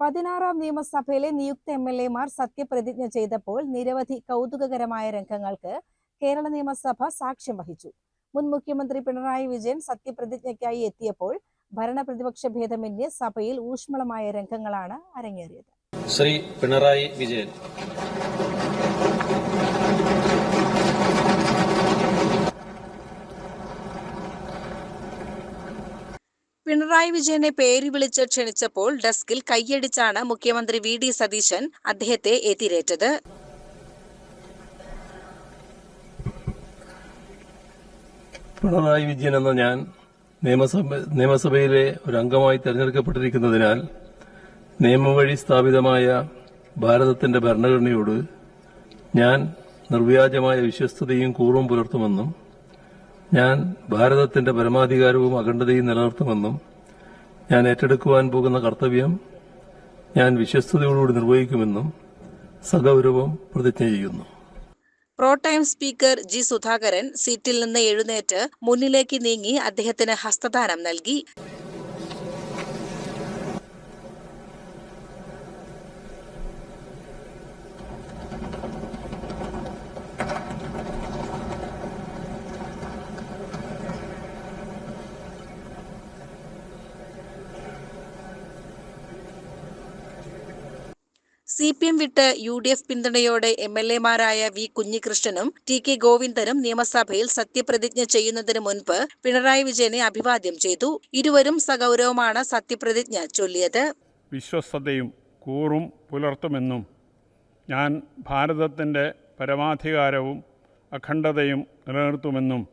16ാം നിയമസഭയിലെ നിയുക്ത എംഎൽഎമാർ സത്യപ്രതിജ്ഞ ചെയ്തപ്പോൾ നിരവധി കൗതുകകരമായ രംഗങ്ങൾക്ക് കേരള നിയമസഭ സാക്ഷ്യം വഹിച്ചു. മുൻ മുഖ്യമന്ത്രി പിണറായി വിജയൻ സത്യപ്രതിജ്ഞയ്ക്കായി എത്തിയപ്പോൾ ഭരണപ്രതിപക്ഷ ഭേദമന്യേ സഭയിൽ ഊഷ്മളമായ രംഗങ്ങളാണ് അരങ്ങേറിയത്. ശ്രീ പിണറായി വിജയൻ. പിണറായി വിജയനെ പേര് വിളിച്ച് ക്ഷണിച്ചപ്പോൾ ഡെസ്കിൽ കൈയടിച്ചാണ് മുഖ്യമന്ത്രി വി ഡി സതീശൻ അദ്ദേഹത്തെ എതിരേറ്റത്. പിണറായി വിജയൻ എന്ന ഞാൻ നിയമസഭയിലെ ഒരു അംഗമായി തെരഞ്ഞെടുക്കപ്പെട്ടിരിക്കുന്നതിനാൽ നിയമം വഴി സ്ഥാപിതമായ ഭാരതത്തിന്റെ ഭരണഘടനയോട് ഞാൻ നിർവ്യാജമായ വിശ്വസ്തതയും കൂറും പുലർത്തുമെന്നും ഞാൻ ഭാരതത്തിന്റെ പരമാധികാരവും അഖണ്ഡതയും നിലനിർത്തുമെന്നും ഞാൻ ഏറ്റെടുക്കുവാൻ പോകുന്ന കർത്തവ്യം ഞാൻ വിശ്വസ്തയോടുകൂടി നിർവഹിക്കുമെന്നും സഗൗരവം പ്രതിജ്ഞ ചെയ്യുന്നു. പ്രോടൈം സ്പീക്കർ ജി സുധാകരൻ സീറ്റിൽ നിന്ന് എഴുന്നേറ്റ് മുന്നിലേക്ക് നീങ്ങി അദ്ദേഹത്തിന് ഹസ്തദാനം നൽകി. CPM വിട്ട് UDF പിന്തുണയോടെ MLA-മാരായ വി കുഞ്ഞികൃഷ്ണനും ടി കെ ഗോവിന്ദനും നിയമസഭയിൽ സത്യപ്രതിജ്ഞ ചെയ്യുന്നതിന് മുൻപ് പിണറായി വിജയനെ അഭിവാദ്യം ചെയ്തു. ഇരുവരും സഗൗരവമാണ് സത്യപ്രതിജ്ഞ ചൊല്ലിയത്. വിശ്വസ്തതയും കൂറും പുലർത്തുമെന്നും ഞാൻ ഭാരതത്തിന്റെ പരമാധികാരവും അഖണ്ഡതയും നിലനിർത്തുമെന്നും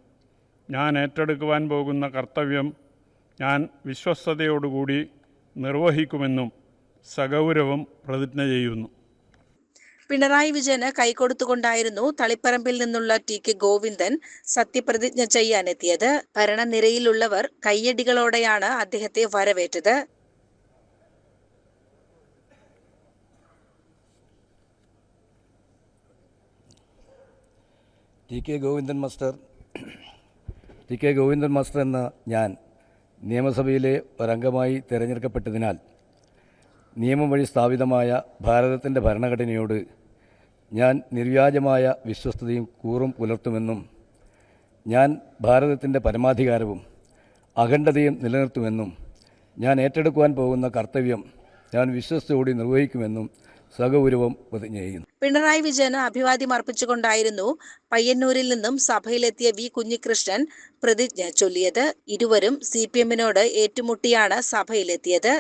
ഞാൻ ഏറ്റെടുക്കുവാൻ പോകുന്ന കർത്തവ്യം ഞാൻ വിശ്വസ്തയോടുകൂടി നിർവഹിക്കുമെന്നും സഗൗരവം പ്രതിജ്ഞ ചെയ്യുന്നു. പിണറായി വിജയന് കൈകൊടുത്തുകൊണ്ടായിരുന്നു തളിപ്പറമ്പിൽ നിന്നുള്ള ടി കെ ഗോവിന്ദൻ സത്യപ്രതിജ്ഞ ചെയ്യാനെത്തിയത്. ഭരണനിരയിലുള്ളവർ കയ്യടികളോടെയാണ് അദ്ദേഹത്തെ വരവേറ്റത്. ടി കെ ഗോവിന്ദൻ മാസ്റ്റർ എന്ന ഞാൻ നിയമസഭയിലെ ഒരംഗമായി തിരഞ്ഞെടുക്കപ്പെട്ടതിനാൽ നിയമം വഴി സ്ഥാപിതമായ ഭാരതത്തിൻ്റെ ഭരണഘടനയോട് ഞാൻ നിർവ്യാജമായ വിശ്വസ്തതയും കൂറും പുലർത്തുമെന്നും ഞാൻ ഭാരതത്തിൻ്റെ പരമാധികാരവും അഖണ്ഡതയും നിലനിർത്തുമെന്നും ഞാൻ ഏറ്റെടുക്കുവാൻ പോകുന്ന കർത്തവ്യം ഞാൻ വിശ്വസ്തയോടെ നിർവഹിക്കുമെന്നും സഗൗരവം പ്രതിജ്ഞ ചെയ്യുന്നു. പിണറായി വിജയന് അഭിവാദ്യം അർപ്പിച്ചുകൊണ്ടായിരുന്നു പയ്യന്നൂരിൽ നിന്നും സഭയിലെത്തിയ വി കുഞ്ഞികൃഷ്ണൻ പ്രതിജ്ഞ ചൊല്ലിയത്. ഇരുവരും CPM-നോട് ഏറ്റുമുട്ടിയാണ് സഭയിലെത്തിയത്.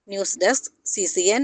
News desk CCN.